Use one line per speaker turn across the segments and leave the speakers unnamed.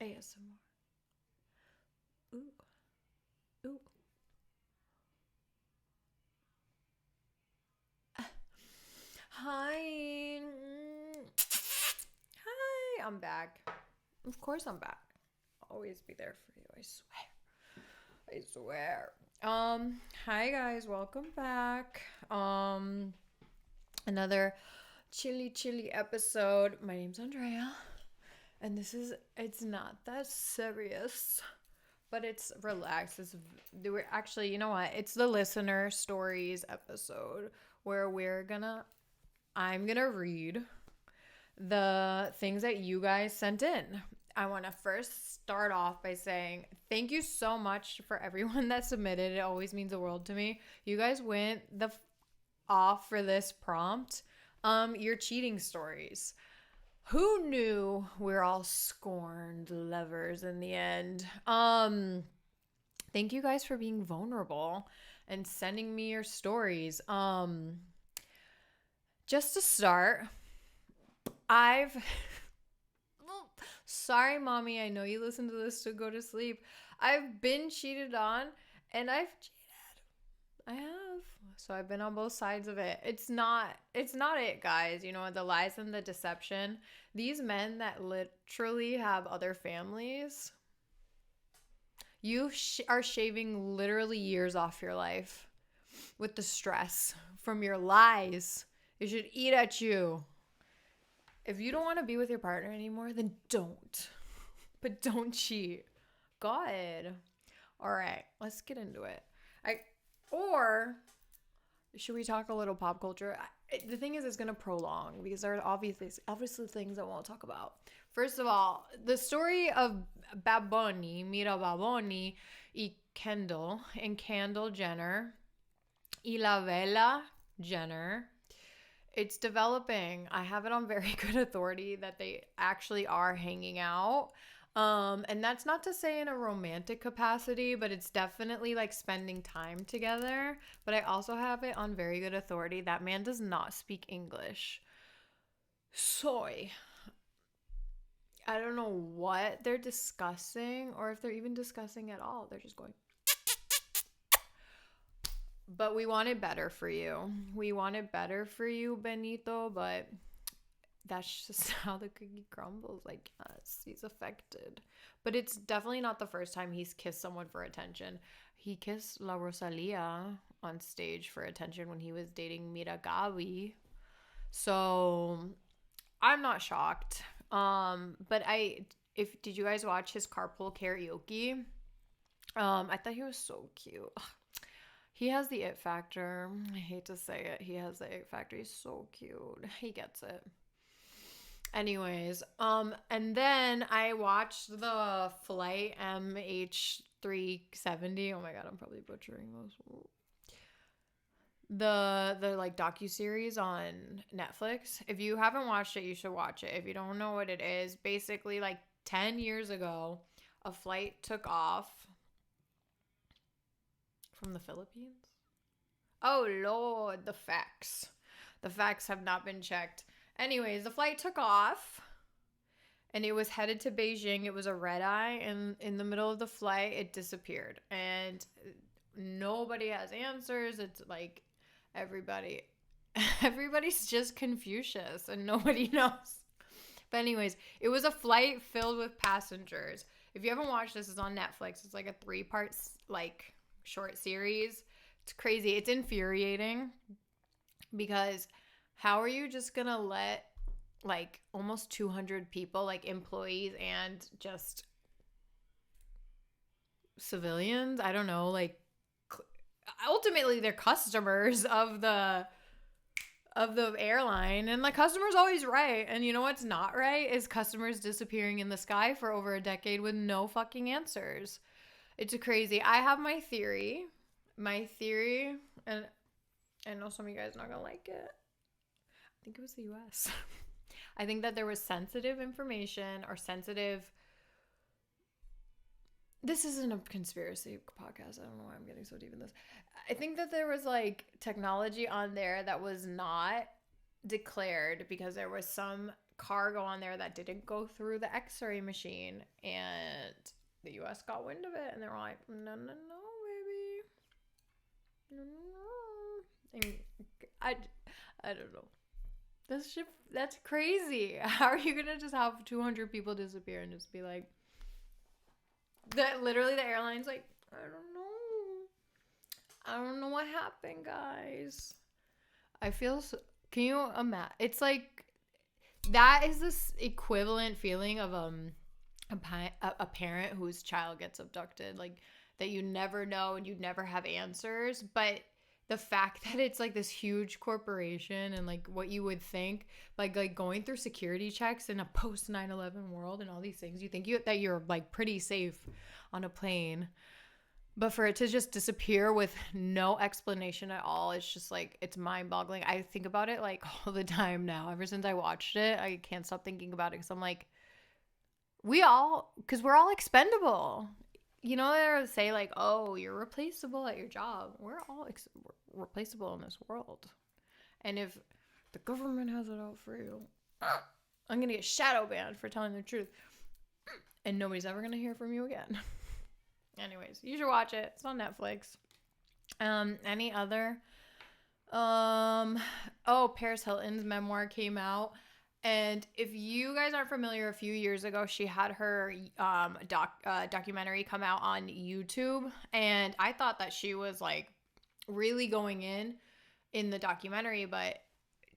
ASMR. Ooh. Ooh. Hi. Hi. I'm back. Of course I'm back. I'll always be there for you. I swear. I swear. Hi guys. Welcome back. Another chilly episode. My name's Andrea. And it's not that serious. But it's relaxed. We're actually, you know what? It's the listener stories episode where I'm gonna read the things that you guys sent in. I want to first start off by saying thank you so much for everyone that submitted. It always means the world to me. You guys went off for this prompt. Your cheating stories. Who knew we're all scorned lovers in the end? Thank you guys for being vulnerable and sending me your stories. Just to start, sorry, mommy, I know you listen to this to go to sleep. I've been cheated on and I've cheated. I have. So I've been on both sides of it. It's not it, guys. You know, the lies and the deception. These men that literally have other families, you are shaving literally years off your life with the stress from your lies. It should eat at you. If you don't want to be with your partner anymore, then don't. But don't cheat. God. All right, let's get into it. Or should we talk a little pop culture? The thing is, it's going to prolong because there are obviously things I won't talk about. First of all, the story of Mira Baboni y Kendall Jenner y La Vela Jenner. It's developing. I have it on very good authority that they actually are hanging out. And that's not to say in a romantic capacity, but it's definitely like spending time together. But I also have it on very good authority that man does not speak English. Soy. I don't know what they're discussing or if they're even discussing at all. They're just going. But we want it better for you. We want it better for you, Benito, but that's just how the cookie crumbles. Like, yes, he's affected. But it's definitely not the first time he's kissed someone for attention. He kissed La Rosalia on stage for attention when he was dating Mira Gabi. So I'm not shocked. But did you guys watch his carpool karaoke? I thought he was so cute. He has the it factor. I hate to say it. He has the it factor. He's so cute. He gets it. Anyways, and then I watched the Flight MH370. Oh my god, I'm probably butchering those. The like docuseries on Netflix. If you haven't watched it, you should watch it. If you don't know what it is, basically like 10 years ago, a flight took off from the Philippines. Oh Lord, the facts. The facts have not been checked. Anyways, the flight took off and it was headed to Beijing. It was a red eye, and in the middle of the flight, it disappeared. And nobody has answers. It's like everybody's just Confucius and nobody knows. But anyways, it was a flight filled with passengers. If you haven't watched this, it's on Netflix. It's like a 3-part like short series. It's crazy. It's infuriating because how are you just gonna let like almost 200 people, like employees and just civilians, I don't know, like ultimately they're customers of the airline, and the customer's always right. And you know what's not right is customers disappearing in the sky for over a decade with no fucking answers. It's crazy. I have my theory, and I know some of you guys are not gonna like it. I think it was the US. I think that there was sensitive information or sensitive. This isn't a conspiracy podcast. I don't know why I'm getting so deep in this. I think that there was like technology on there that was not declared because there was some cargo on there that didn't go through the X-ray machine, and the U.S. got wind of it, and they were like, no, baby, no. And I don't know. That's crazy. How are you gonna just have 200 people disappear and just be like, that? Literally, the airline's like, I don't know what happened, guys. I feel so. Can you imagine? It's like that is this equivalent feeling of a parent whose child gets abducted, like that you never know and you never have answers, but the fact that it's like this huge corporation and like what you would think, like going through security checks in a post 9/11 world and all these things, you think that you're like pretty safe on a plane, but for it to just disappear with no explanation at all, it's just like, it's mind-boggling. I think about it like all the time now. Ever since I watched it, I can't stop thinking about it because I'm like, we're all expendable. You know, they say like, oh, you're replaceable at your job. We're all replaceable in this world. And if the government has it out for you, I'm going to get shadow banned for telling the truth. And nobody's ever going to hear from you again. Anyways, you should watch it. It's on Netflix. Any other? Paris Hilton's memoir came out. And if you guys aren't familiar, a few years ago, she had her documentary come out on YouTube. And I thought that she was like really going in the documentary, but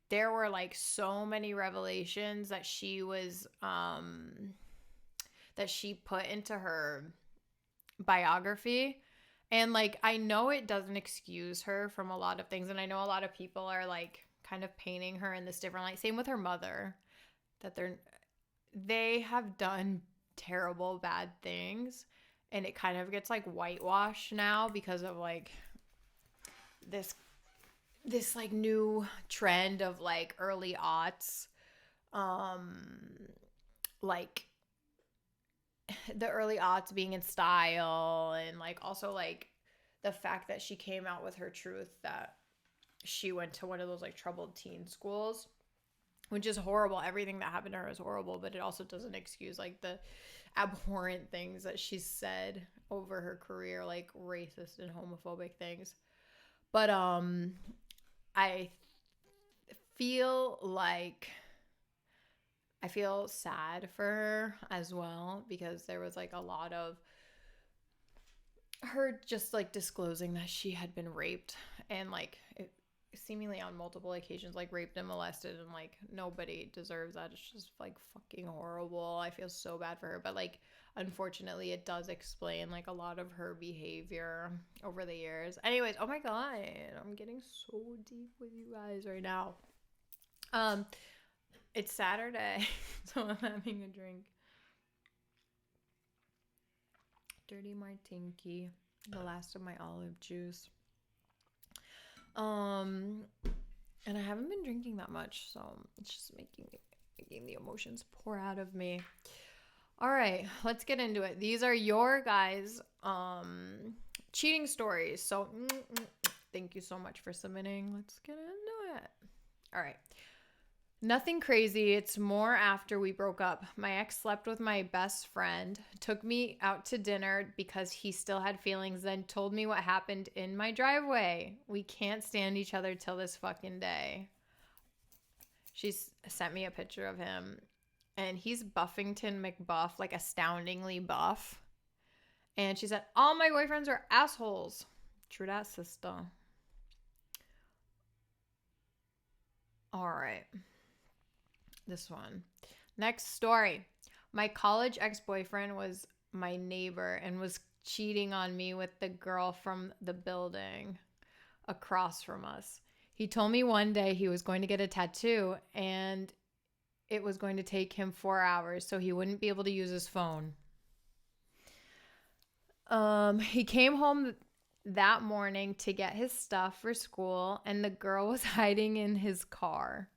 there were like so many revelations that she was that she put into her biography. And like, I know it doesn't excuse her from a lot of things, and I know a lot of people are like kind of painting her in this different light. Same with her mother, that they have done terrible, bad things, and it kind of gets like whitewashed now because of like this like new trend of like early aughts, like the early aughts being in style, and like also like the fact that she came out with her truth that she went to one of those like troubled teen schools, which is horrible. Everything that happened to her is horrible, but it also doesn't excuse like the abhorrent things that she said over her career, like racist and homophobic things. But I feel sad for her as well, because there was like a lot of her just like disclosing that she had been raped, and like seemingly on multiple occasions, like raped and molested, and like nobody deserves that. It's just like fucking horrible. I feel so bad for her, but like unfortunately it does explain like a lot of her behavior over the years. Anyways, oh my god, I'm getting so deep with you guys right now. It's Saturday, so I'm having a drink. Dirty Martinki, the last of my olive juice. And I haven't been drinking that much, so it's just making the emotions pour out of me. All right, let's get into it. These are your guys' cheating stories. So thank you so much for submitting. Let's get into it. All right. Nothing crazy. It's more after we broke up. My ex slept with my best friend, took me out to dinner because he still had feelings, then told me what happened in my driveway. We can't stand each other till this fucking day. She's sent me a picture of him, and he's Buffington McBuff, like astoundingly buff. And she said, all my boyfriends are assholes. True that, sister. All right. This one. Next story. My college ex-boyfriend was my neighbor and was cheating on me with the girl from the building across from us. He told me one day he was going to get a tattoo and it was going to take him 4 hours, so he wouldn't be able to use his phone. He came home that morning to get his stuff for school, and the girl was hiding in his car.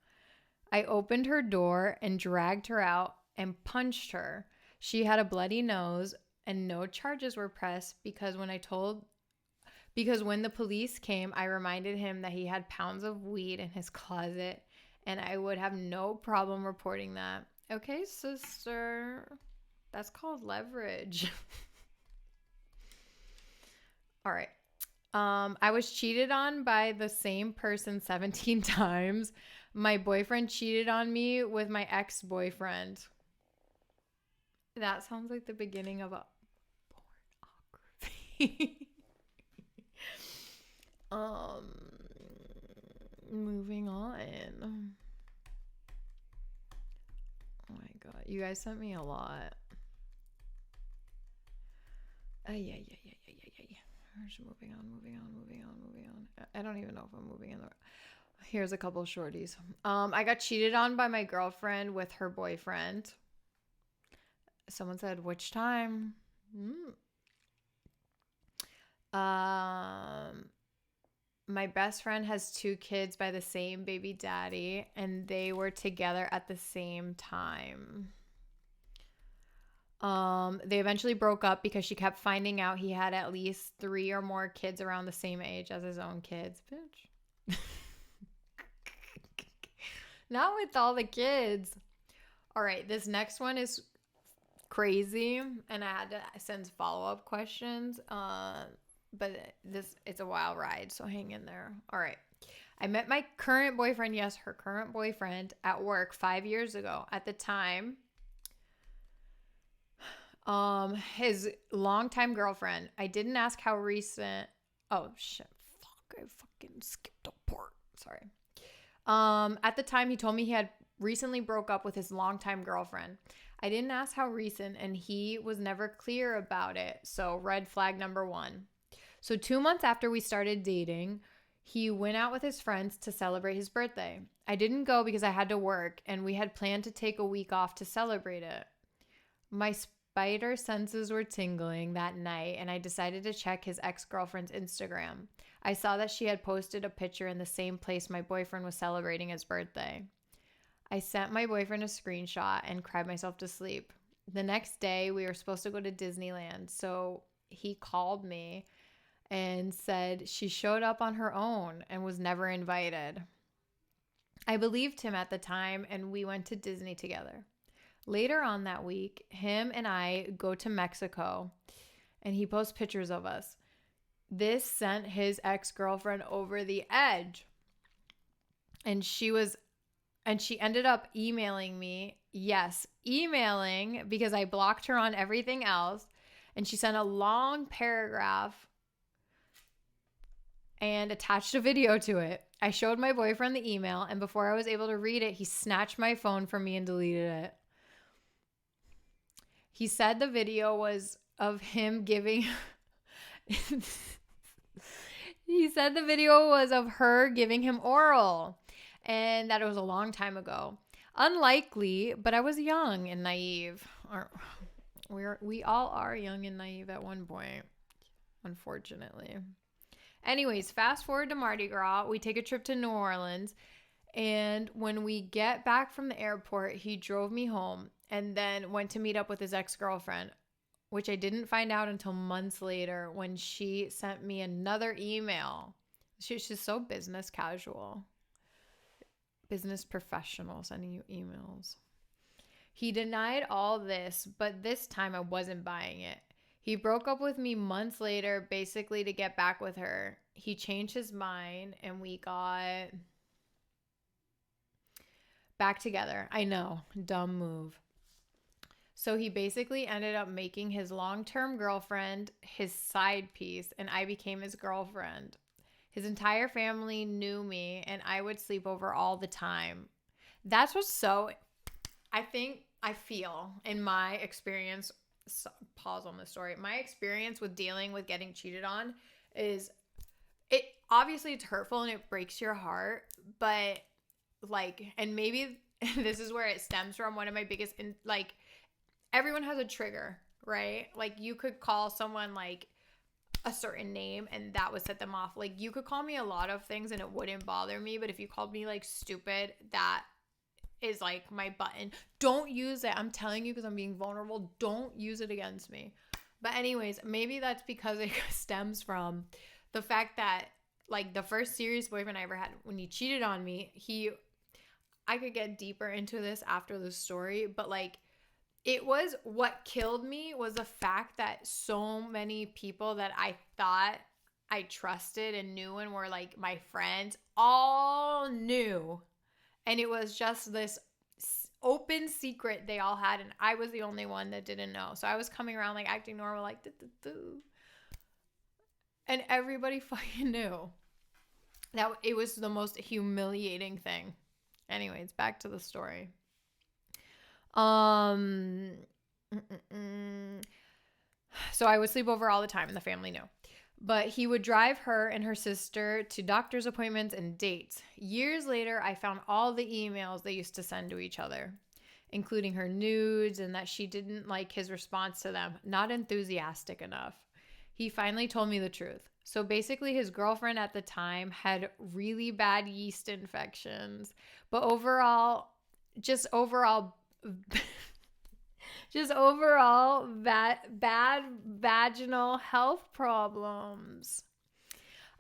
I opened her door and dragged her out and punched her. She had a bloody nose and no charges were pressed because when the police came, I reminded him that he had pounds of weed in his closet and I would have no problem reporting that. Okay, sister. That's called leverage. All right. I was cheated on by the same person 17 times. My boyfriend cheated on me with my ex-boyfriend. That sounds like the beginning of a pornography. um Moving on. Oh my god. You guys sent me a lot. Yeah. Just moving on. I don't even know if I'm moving in the. Here's a couple shorties. I got cheated on by my girlfriend with her boyfriend. Someone said, which time? My best friend has 2 kids by the same baby daddy, and they were together at the same time. They eventually broke up because she kept finding out he had at least 3 or more kids around the same age as his own kids. Bitch. Not with all the kids. All right, this next one is crazy, and I had to send follow-up questions. But it's a wild ride, so hang in there. All right. I met my current boyfriend, yes, her current boyfriend, at work 5 years ago. At the time, his longtime girlfriend. I didn't ask how recent. Oh shit! Fuck! I fucking skipped a part. Sorry. At the time, he told me he had recently broke up with his longtime girlfriend. I didn't ask how recent, and he was never clear about it. So red flag number 1. So 2 months after we started dating, he went out with his friends to celebrate his birthday. I didn't go because I had to work, and we had planned to take a week off to celebrate it. My spider senses were tingling that night, and I decided to check his ex-girlfriend's Instagram. I saw that she had posted a picture in the same place my boyfriend was celebrating his birthday. I sent my boyfriend a screenshot and cried myself to sleep. The next day, we were supposed to go to Disneyland, so he called me and said she showed up on her own and was never invited. I believed him at the time, and we went to Disney together. Later on that week, him and I go to Mexico, and he posts pictures of us. This sent his ex-girlfriend over the edge. And she ended up emailing me. Yes, emailing, because I blocked her on everything else. And she sent a long paragraph and attached a video to it. I showed my boyfriend the email, and before I was able to read it, he snatched my phone from me and deleted it. He said the video was of him giving... He said the video was of her giving him oral, and that it was a long time ago. Unlikely, but I was young and naive. We all are young and naive at one point, unfortunately. Anyways, fast forward to Mardi Gras. We take a trip to New Orleans, and when we get back from the airport, he drove me home and then went to meet up with his ex-girlfriend, which I didn't find out until months later when she sent me another email. She's so business casual. Business professional sending you emails. He denied all this, but this time I wasn't buying it. He broke up with me months later, basically to get back with her. He changed his mind, and we got back together. I know, dumb move. So he basically ended up making his long-term girlfriend his side piece, and I became his girlfriend. His entire family knew me, and I would sleep over all the time. That's what's so... I feel, in my experience... Pause on the story. My experience with dealing with getting cheated on is... Obviously, it's hurtful, and it breaks your heart, but, and maybe this is where it stems from. One of my biggest... everyone has a trigger, right? You could call someone a certain name and that would set them off. You could call me a lot of things and it wouldn't bother me, but if you called me stupid, that is my button. Don't use it. I'm telling you, because I'm being vulnerable. Don't use it against me. But anyways, maybe that's because it stems from the fact that the first serious boyfriend I ever had, when he cheated on me, I could get deeper into this after the story, but like it was what killed me was the fact that so many people that I thought I trusted and knew and were like my friends all knew. And it was just this open secret they all had, and I was the only one that didn't know. So I was coming around like acting normal, like and everybody fucking knew. That it was the most humiliating thing. Anyways, back to the story. So I would sleep over all the time and the family knew. But he would drive her and her sister to doctor's appointments and dates. Years later, I found all the emails they used to send to each other, including her nudes, and that she didn't like his response to them. Not enthusiastic enough. He finally told me the truth. So basically, his girlfriend at the time had really bad yeast infections. But overall bad vaginal health problems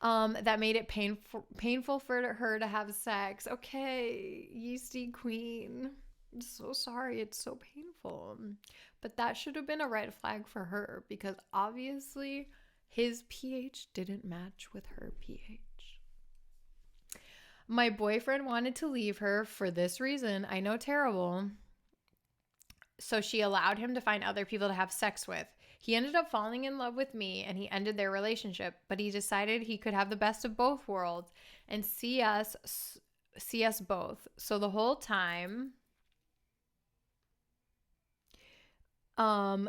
that made it painful for her to have sex. Okay, yeasty queen. I'm so sorry. It's so painful. But that should have been a red flag for her because obviously his pH didn't match with her pH. My boyfriend wanted to leave her for this reason. I know, terrible. So she allowed him to find other people to have sex with. He ended up falling in love with me and he ended their relationship, but he decided he could have the best of both worlds and see us both. So the whole time,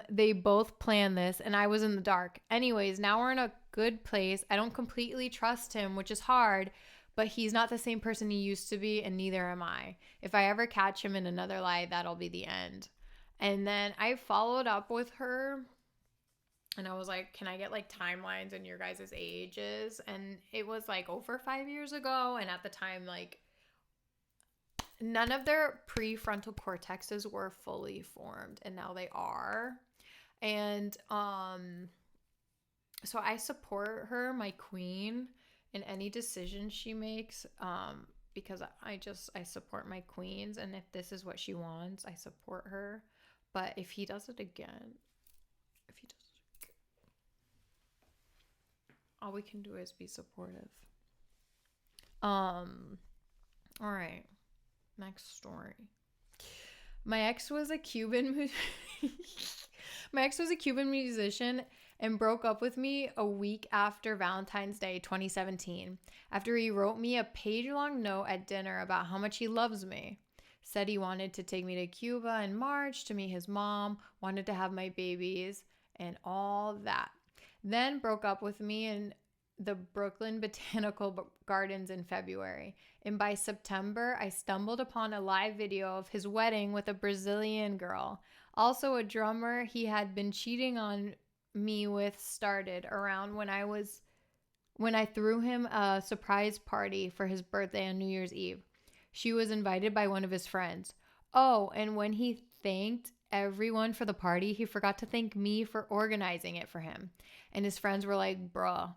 they both planned this and I was in the dark. Anyways, now we're in a good place. I don't completely trust him, which is hard, but he's not the same person he used to be and neither am I. If I ever catch him in another lie, that'll be the end. And then I followed up with her and I was like, can I get like timelines and your guys' ages? And it was like over 5 years ago. And at the time, like none of their prefrontal cortexes were fully formed and now they are. And so I support her, my queen, in any decision she makes, because I support my queens, and if this is what she wants, I support her. But if he does it again, all we can do is be supportive. All right. Next story. My ex was a Cuban musician and broke up with me a week after Valentine's Day 2017 after he wrote me a page-long note at dinner about how much he loves me. Said he wanted to take me to Cuba in March to meet his mom, wanted to have my babies, and all that. Then broke up with me in the Brooklyn Botanical Gardens in February. And by September, I stumbled upon a live video of his wedding with a Brazilian girl. Also a drummer he had been cheating on me with started around when I threw him a surprise party for his birthday on New Year's Eve. She was invited by one of his friends. Oh, and when he thanked everyone for the party, he forgot to thank me for organizing it for him. And his friends were like, bruh.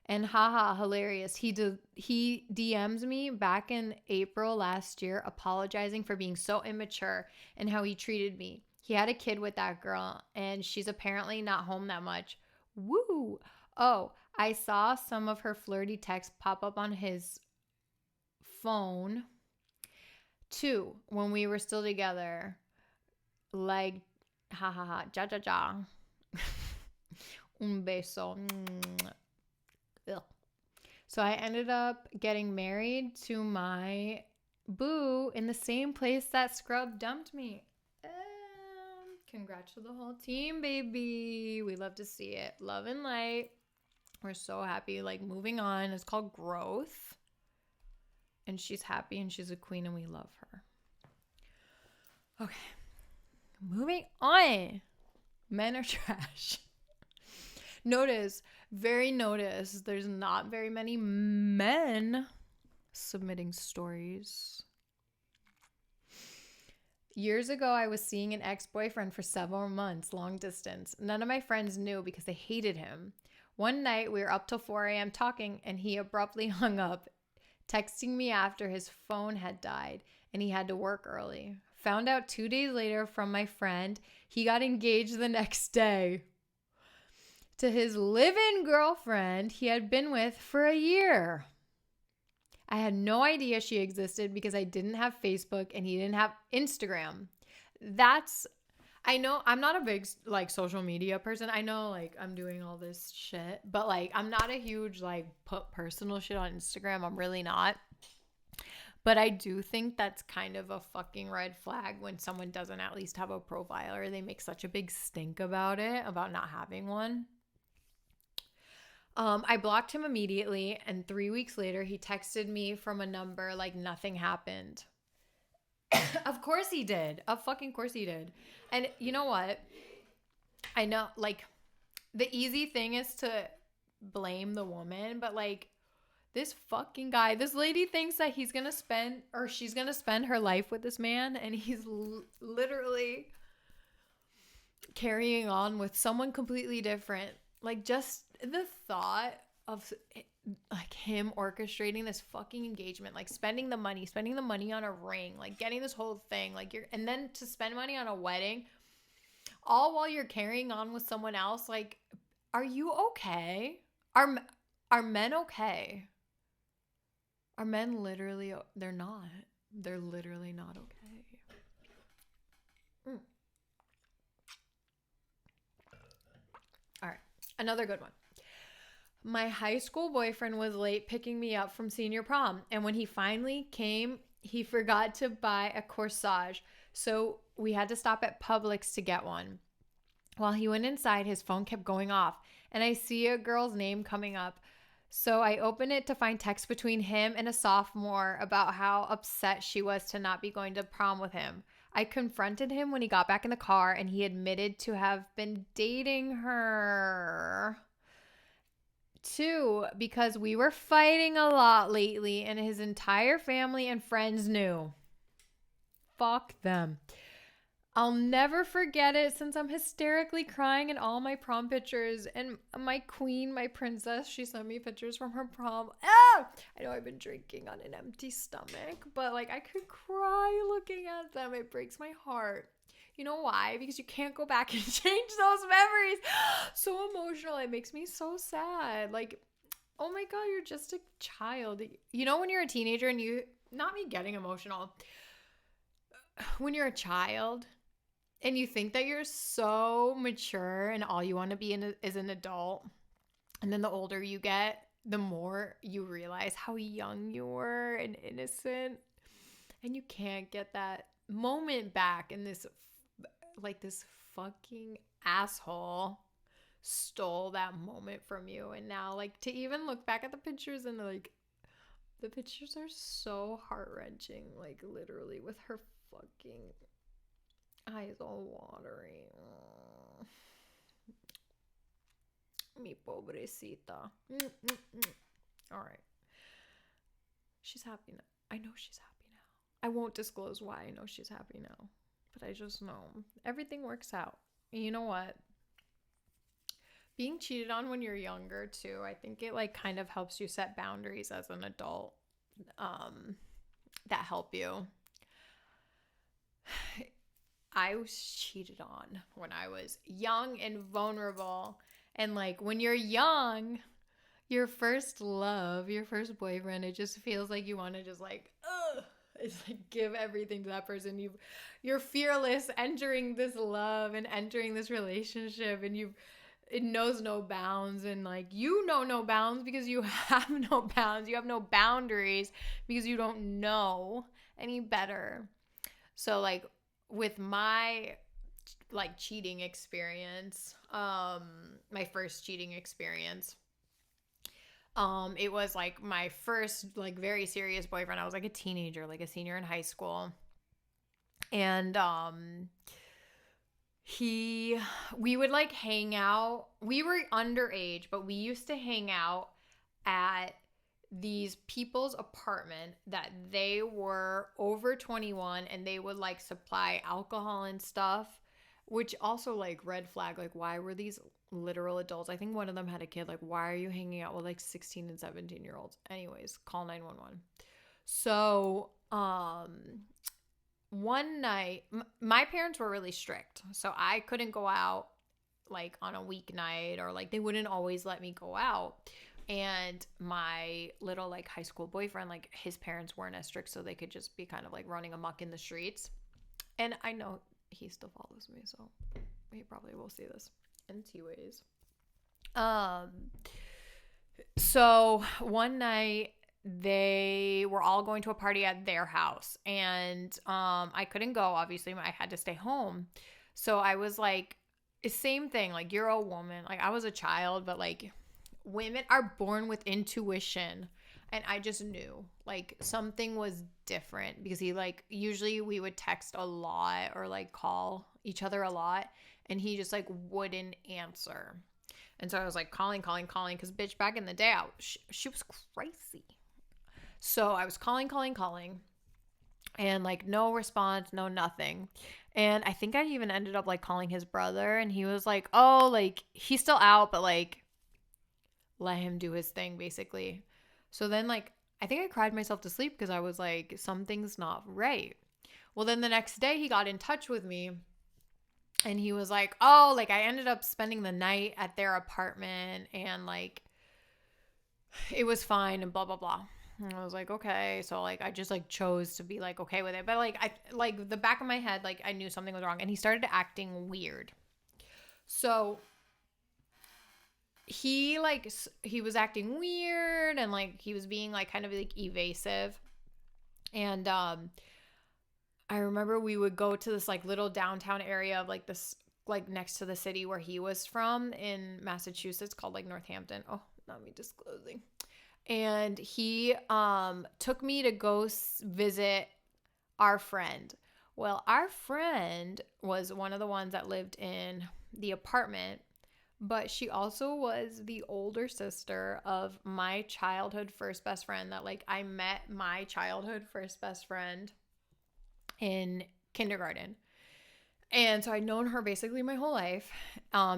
And haha, hilarious. He DMs me back in April last year apologizing for being so immature and how he treated me. He had a kid with that girl and she's apparently not home that much. Woo! Oh, I saw some of her flirty texts pop up on his phone too when we were still together. Like, ha ha ha, ja ja ja. Un beso. Ugh. So I ended up getting married to my boo in the same place that scrub dumped me. Congrats to the whole team, baby. We love to see it. Love and light. We're so happy. Like, moving on. It's called growth. And she's happy and she's a queen and we love her. Okay. Moving on. Men are trash. Notice, there's not very many men submitting stories. Years ago, I was seeing an ex-boyfriend for several months, long distance. None of my friends knew because they hated him. One night, we were up till 4 a.m. talking, and he abruptly hung up, texting me after his phone had died and he had to work early. Found out 2 days later from my friend he got engaged the next day to his live-in girlfriend he had been with for a year. I had no idea she existed because I didn't have Facebook and he didn't have Instagram. I know I'm not a big like social media person. I know like I'm doing all this shit, but like I'm not a huge like put personal shit on Instagram. I'm really not. But I do think that's kind of a fucking red flag when someone doesn't at least have a profile or they make such a big stink about it, about not having one. I blocked him immediately, and 3 weeks later, he texted me from a number like nothing happened. Of course he did. Of fucking course he did. And you know what? I know, like, the easy thing is to blame the woman, but like, this fucking guy, this lady thinks that he's gonna spend, or she's gonna spend her life with this man, and he's literally carrying on with someone completely different. Like, just the thought of like him orchestrating this fucking engagement, like spending the money on a ring, like getting this whole thing, like and then to spend money on a wedding, all while you're carrying on with someone else. Like, are you okay? Are men okay? Are men literally, they're not. They're literally not okay. All right, another good one. My high school boyfriend was late picking me up from senior prom, and when he finally came, he forgot to buy a corsage, so we had to stop at Publix to get one. While he went inside, his phone kept going off, and I see a girl's name coming up. So I open it to find text between him and a sophomore about how upset she was to not be going to prom with him. I confronted him when he got back in the car, and he admitted to have been dating her. 2, because we were fighting a lot lately and his entire family and friends knew. Fuck them. I'll never forget it since I'm hysterically crying in all my prom pictures. And my queen, my princess, she sent me pictures from her prom. Ah! I know I've been drinking on an empty stomach, but like I could cry looking at them. It breaks my heart. You know why? Because you can't go back and change those memories. So emotional. It makes me so sad. Like, oh my God, you're just a child. You know when you're a teenager and you, not me getting emotional, when you're a child and you think that you're so mature and all you want to be is an adult. And then the older you get, the more you realize how young you were and innocent. And you can't get that moment back. And this fucking asshole stole that moment from you. And now, like, to even look back at the pictures and like, the pictures are so heart-wrenching. Like, literally with her fucking eyes all watery. Mi pobrecita. All right. She's happy now. I know she's happy now. I won't disclose why I know she's happy now, but I just know everything works out. And you know what? Being cheated on when you're younger too, I think it like kind of helps you set boundaries as an adult that help you. I was cheated on when I was young and vulnerable. And like when you're young, your first love, your first boyfriend, it just feels like you want to just like, it's like give everything to that person. You're fearless entering this love and entering this relationship, and it knows no bounds, and like you know no bounds because you have no bounds. You have no boundaries because you don't know any better. So like with my like cheating experience, my first cheating experience, it was like my first like very serious boyfriend. I was like a teenager, like a senior in high school. And we would like hang out. We were underage, but we used to hang out at these people's apartment that they were over 21, and they would like supply alcohol and stuff, which also like red flag. Like, why were these literal adults? I think one of them had a kid. Like, why are you hanging out with like 16 and 17-year-olds? Anyways, call 911. So, one night, my parents were really strict. So I couldn't go out like on a weeknight, or like they wouldn't always let me go out. And my little like high school boyfriend, like his parents weren't as strict, so they could just be kind of like running amok in the streets. And I know he still follows me, so he probably will see this in 2 ways. Um, so one night they were all going to a party at their house, and I couldn't go, obviously. I had to stay home. So I was like, same thing, like you're a woman. Like I was a child, but like women are born with intuition. And I just knew like something was different, because he like, usually we would text a lot or like call each other a lot, and he just like wouldn't answer. And so I was like calling, because bitch, back in the day, she was crazy. So I was calling, and like no response, no nothing. And I think I even ended up like calling his brother, and he was like, oh, like he's still out, but like let him do his thing, basically. So then like I think I cried myself to sleep, because I was like, something's not right. Well, then the next day he got in touch with me, and he was like, oh, like I ended up spending the night at their apartment, and like it was fine, and blah blah blah. And I was like, okay. So like I just like chose to be like okay with it. But like I like the back of my head, like I knew something was wrong, and he started acting weird. So he was acting weird, and like he was being like kind of like evasive. And I remember we would go to this like little downtown area of like this, like next to the city where he was from in Massachusetts, called like Northampton. Oh, not me disclosing. And he took me to go visit our friend. Well, our friend was one of the ones that lived in the apartment, but she also was the older sister of my childhood first best friend. That like I met my childhood first best friend in kindergarten. And so I'd known her basically my whole life.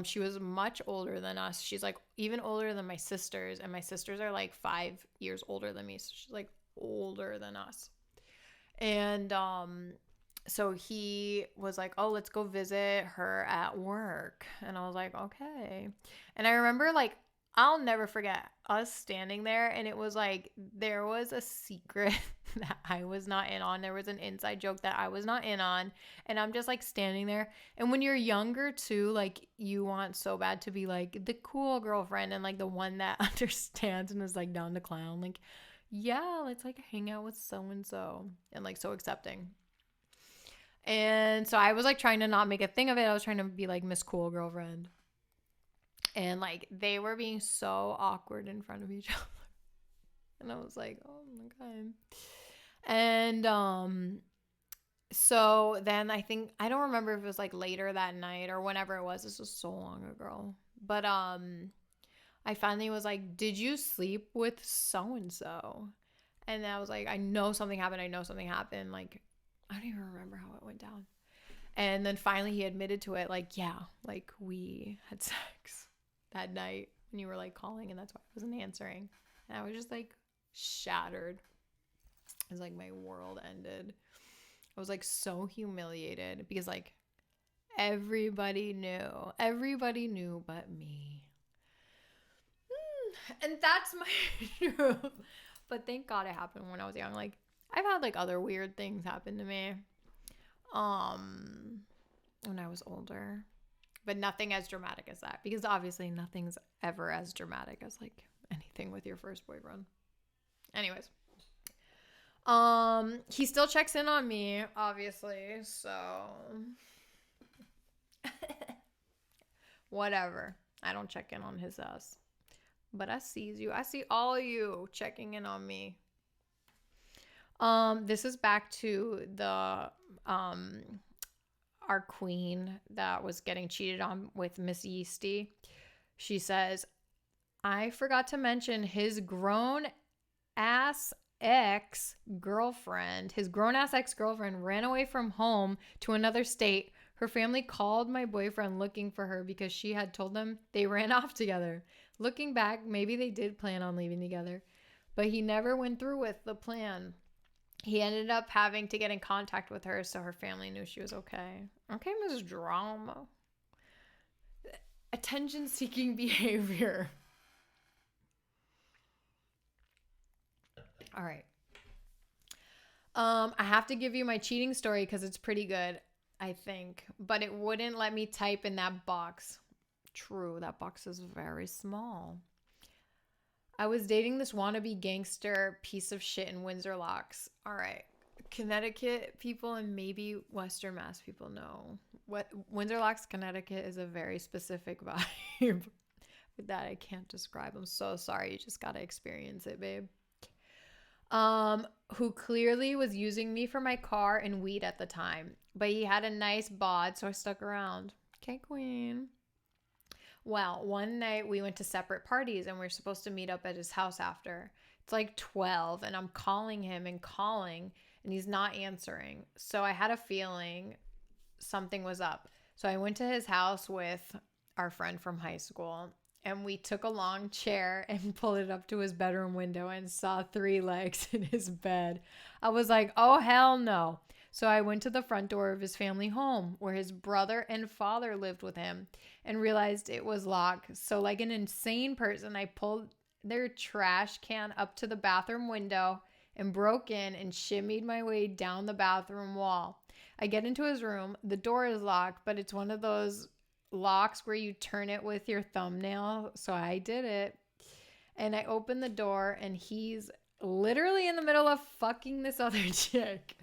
She was much older than us. She's like even older than my sisters, and my sisters are like 5 years older than me. So she's like older than us. And so he was like, oh, let's go visit her at work. And I was like, okay. And I remember like, I'll never forget us standing there, and it was like there was a secret that I was not in on. There was an inside joke that I was not in on, and I'm just like standing there. And when you're younger too, like you want so bad to be like the cool girlfriend and like the one that understands and is like down to clown. Like, yeah, let's like hang out with so and so, and like so accepting. And so I was like trying to not make a thing of it. I was trying to be like Miss Cool Girlfriend. And like they were being so awkward in front of each other. And I was like, oh my God. And so then I don't remember if it was like later that night or whenever it was. This was so long ago. But I finally was like, did you sleep with so and so? And I was like, I know something happened. Like I don't even remember how it went down. And then finally he admitted to it, like, yeah, like we had sex that night when you were like calling, and that's why I wasn't answering. And I was just like shattered. It was like my world ended. I was like so humiliated, because like everybody knew but me. And that's my truth. But thank God it happened when I was young. Like I've had like other weird things happen to me when I was older, but nothing as dramatic as that, because obviously nothing's ever as dramatic as like anything with your first boyfriend. Anyways, he still checks in on me, obviously, so whatever. I don't check in on his ass, but I sees you. I see all you checking in on me. This is back to the our queen that was getting cheated on with Miss Yeasty. She says, I forgot to mention his grown ass ex-girlfriend ran away from home to another state. Her family called my boyfriend looking for her because she had told them they ran off together. Looking back, maybe they did plan on leaving together, but he never went through with the plan. He ended up having to get in contact with her so her family knew she was okay. Okay, Miss Drama. Attention-seeking behavior. All right. I have to give you my cheating story because it's pretty good, I think. But it wouldn't let me type in that box. True, that box is very small. I was dating this wannabe gangster piece of shit in Windsor Locks. All right. Connecticut people and maybe Western Mass people know. What Windsor Locks, Connecticut is a very specific vibe that I can't describe. I'm so sorry. You just got to experience it, babe. Who clearly was using me for my car and weed at the time. But he had a nice bod, so I stuck around. Okay, queen. Well, one night we went to separate parties and we were supposed to meet up at his house after. It's like 12 and I'm calling him and he's not answering. So I had a feeling something was up. So I went to his house with our friend from high school and we took a long chair and pulled it up to his bedroom window and saw 3 legs in his bed. I was like, oh, hell no. So I went to the front door of his family home where his brother and father lived with him and realized it was locked. So like an insane person, I pulled their trash can up to the bathroom window and broke in and shimmied my way down the bathroom wall. I get into his room. The door is locked, but it's one of those locks where you turn it with your thumbnail. So I did it. And I opened the door and he's literally in the middle of fucking this other chick.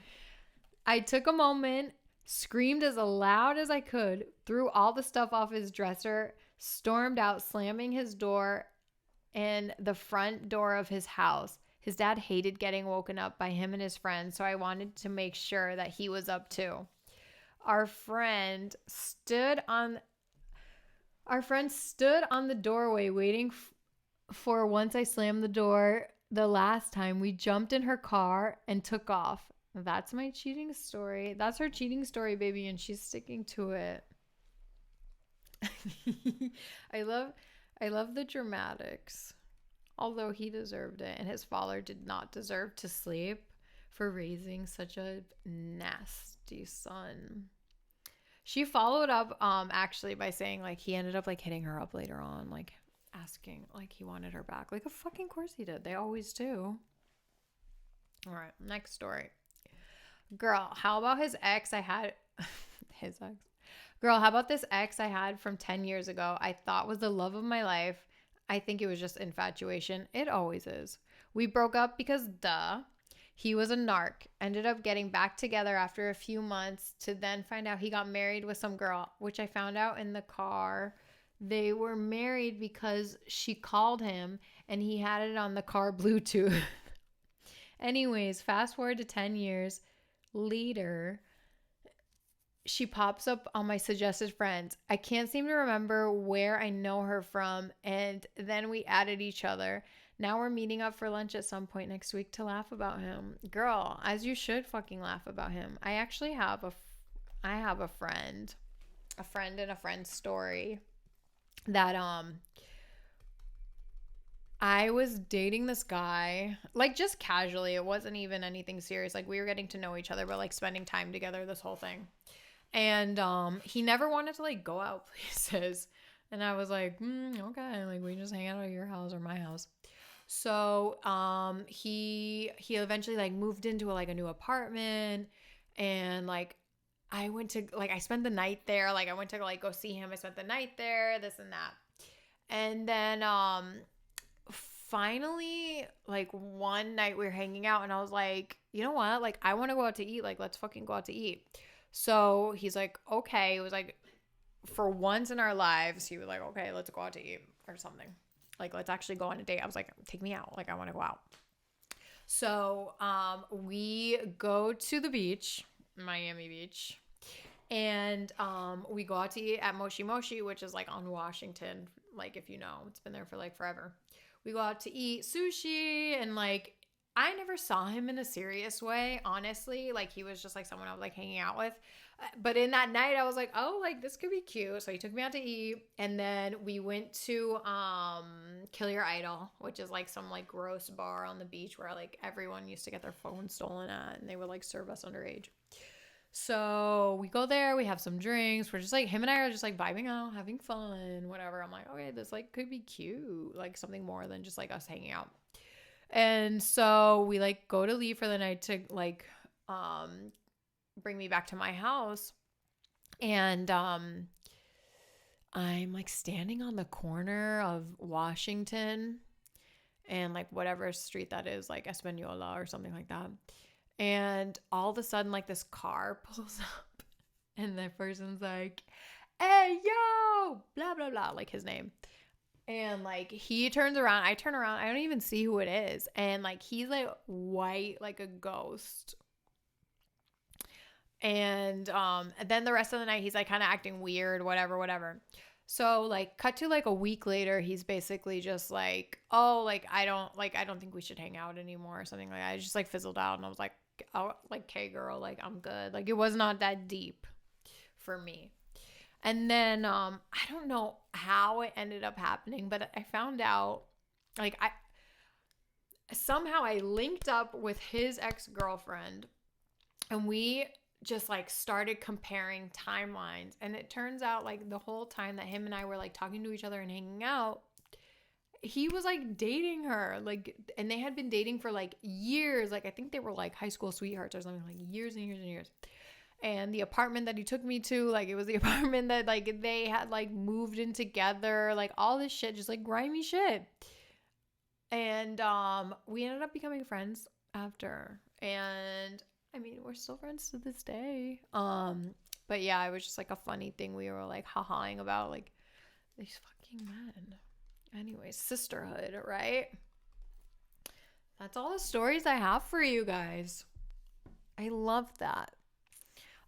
I took a moment, screamed as loud as I could, threw all the stuff off his dresser, stormed out, slamming his door and the front door of his house. His dad hated getting woken up by him and his friends, so I wanted to make sure that he was up too. Our friend stood on the doorway waiting for once I slammed the door the last time. We jumped in her car and took off. That's my cheating story. That's her cheating story, baby, and she's sticking to it. I love the dramatics. Although he deserved it, and his father did not deserve to sleep for raising such a nasty son. She followed up actually by saying like he ended up like hitting her up later on, like asking like he wanted her back. Like, of fucking course he did. They always do. All right, next story. Girl, how about his ex I had his ex? Girl, how about this ex I had from 10 years ago I thought was the love of my life? I think it was just infatuation. It always is. We broke up because he was a narc. Ended up getting back together after a few months to then find out he got married with some girl, which I found out in the car. They were married because she called him and he had it on the car Bluetooth. Anyways, fast forward to 10 years later, she pops up on my suggested friends. I can't seem to remember where I know her from, and then we added each other. Now we're meeting up for lunch at some point next week to laugh about him. Girl, as you should fucking laugh about him. I actually have a friend and a friend story that I was dating this guy, like just casually. It wasn't even anything serious. Like we were getting to know each other, but like spending time together, this whole thing. And he never wanted to like go out places. And I was like, okay, like we just hang out at your house or my house. So he eventually like moved into a new apartment, and like I went to I spent the night there. Like I went to go see him. I spent the night there, this and that. And then finally, like one night we were hanging out and I was like, you know what? Like I want to go out to eat. Like let's fucking go out to eat. So he's like, okay. It was like for once in our lives, he was like, okay, let's go out to eat or something. Like let's actually go on a date. I was like, take me out. Like I want to go out. So we go to the beach, Miami Beach. And we go out to eat at Moshi Moshi, which is like on Washington. Like if you know, it's been there for like forever. We go out to eat sushi, and like I never saw him in a serious way, honestly. Like he was just like someone I was like hanging out with. But in that night, I was like, oh, like this could be cute. So he took me out to eat, and then we went to Kill Your Idol, which is like some like gross bar on the beach where like everyone used to get their phone stolen at, and they would like serve us underage. So we go there, we have some drinks. We're just like, him and I are just like vibing out, having fun, whatever. I'm like, okay, this like could be cute, like something more than just like us hanging out. And so we like go to leave for the night to like bring me back to my house. And I'm like standing on the corner of Washington and like whatever street that is, like Espanola or something like that. And all of a sudden, like this car pulls up and the person's like, hey, yo, blah, blah, blah, like his name. And like he turns around, I turn around, I don't even see who it is. And like he's like white, like a ghost. And then the rest of the night, he's like kind of acting weird, whatever. So like cut to like a week later, he's basically just like, oh, like I don't think we should hang out anymore or something like that. I just like fizzled out, and I was like, oh, like, okay, girl, like I'm good. Like it was not that deep for me. And then I don't know how it ended up happening, but I found out like I linked up with his ex-girlfriend, and we just like started comparing timelines. And it turns out like the whole time that him and I were like talking to each other and hanging out, he was like dating her, like, and they had been dating for like years. Like I think they were like high school sweethearts or something, like years and years and years. And the apartment that he took me to, like it was the apartment that like they had like moved in together, like all this shit, just like grimy shit. And we ended up becoming friends after. And I mean, we're still friends to this day. But yeah, it was just like a funny thing we were like ha-haing about, like these fucking men. Anyways, sisterhood, right? That's all the stories I have for you guys. I love that.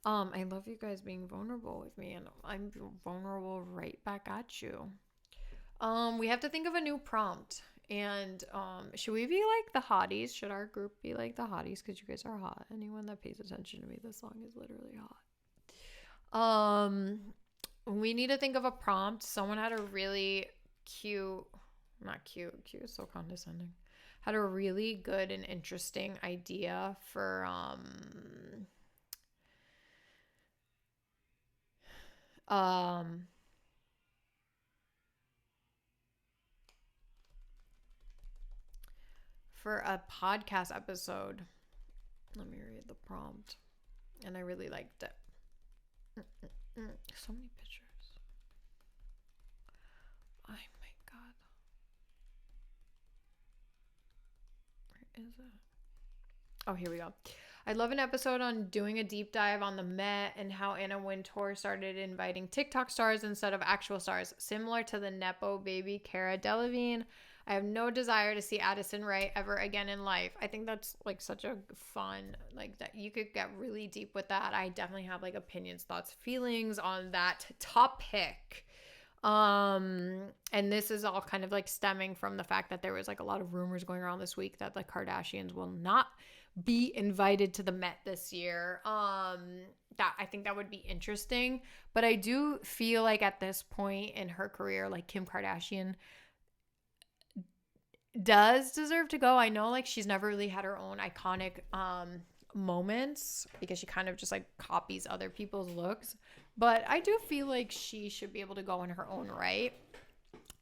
I love you guys being vulnerable with me, and I'm vulnerable right back at you. We have to think of a new prompt. And should we be like the hotties? Should our group be like the hotties? Because you guys are hot. Anyone that pays attention to me, this song is literally hot. We need to think of a prompt. Someone had a really cute, not cute, cute is so condescending. Had a really good and interesting idea for for a podcast episode. Let me read the prompt. And I really liked it. So many pictures. Oh my god. Where is it? Oh, here we go. I'd love an episode on doing a deep dive on the Met and how Anna Wintour started inviting TikTok stars instead of actual stars, similar to the Nepo baby Cara Delevingne. I have no desire to see Addison Rae ever again in life. I think that's like such a fun, like that you could get really deep with that. I definitely have like opinions, thoughts, feelings on that topic. And this is all kind of like stemming from the fact that there was like a lot of rumors going around this week that the Kardashians will not be invited to the Met this year. That I think that would be interesting, but I do feel like at this point in her career, like Kim Kardashian does deserve to go. I know like she's never really had her own iconic moments because she kind of just like copies other people's looks, but I do feel like she should be able to go in her own right.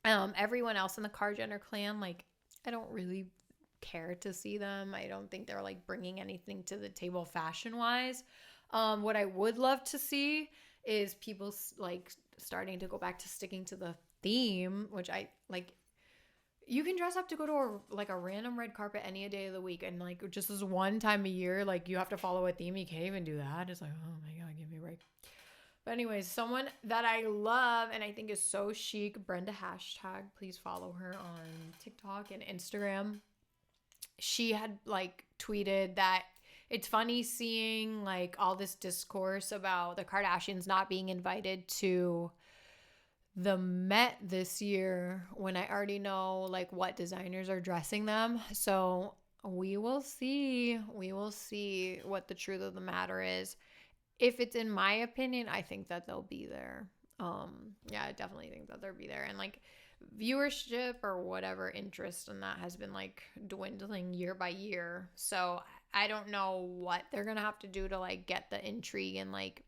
Everyone else in the Kar-Jenner clan, like I don't really care to see them. I don't think they're like bringing anything to the table fashion wise. What I would love to see is people like starting to go back to sticking to the theme, which I like. You can dress up to go to a random red carpet any day of the week, and like just this one time a year, like you have to follow a theme. You can't even do that. It's like, oh my god, give me a break. But anyways, someone that I love and I think is so chic, Brenda hashtag, please follow her on TikTok and Instagram. She had like tweeted that it's funny seeing like all this discourse about the Kardashians not being invited to the Met this year when I already know like what designers are dressing them. So we will see what the truth of the matter is. if it's in my opinion, I think that they'll be there. Yeah, I definitely think that they'll be there. And like viewership or whatever interest in that has been like dwindling year by year. So I don't know what they're gonna have to do to like get the intrigue and like,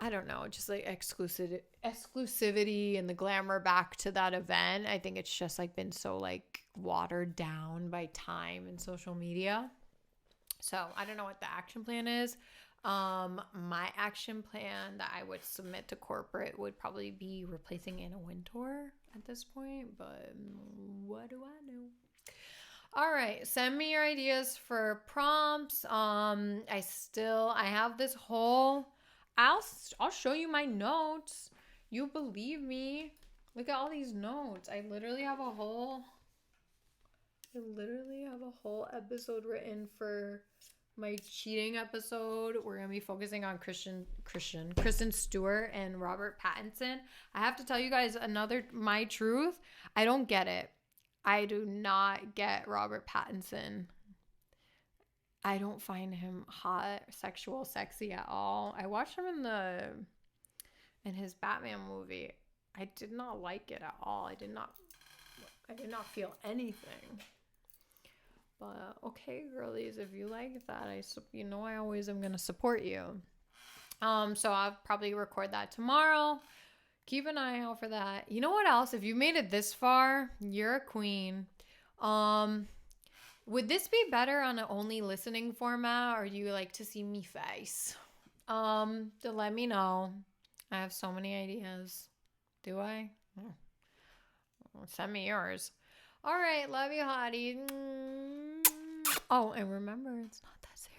I don't know, just like exclusivity and the glamour back to that event. I think it's just like been so like watered down by time and social media. So I don't know what the action plan is. My action plan that I would submit to corporate would probably be replacing Anna Wintour at this point, but what do I know? All right, send me your ideas for prompts. I have this whole I'll show you my notes. You believe me. Look at all these notes. I literally have a whole episode written for my cheating episode. We're gonna be focusing on Kristen Stewart and Robert Pattinson. I have to tell you guys my truth. I don't get it. I do not get Robert Pattinson. I don't find him hot, sexy at all. I watched him in his Batman movie. I did not like it at all. I did not feel anything. But okay, girlies, if you like that, I always am gonna support you. So I'll probably record that tomorrow. Keep an eye out for that. You know what else? If you made it this far, you're a queen. Would this be better on an only listening format, or do you like to see me face? To let me know. I have so many ideas. Do I? Send me yours. All right, love you, hottie. Oh, and remember, it's not that serious.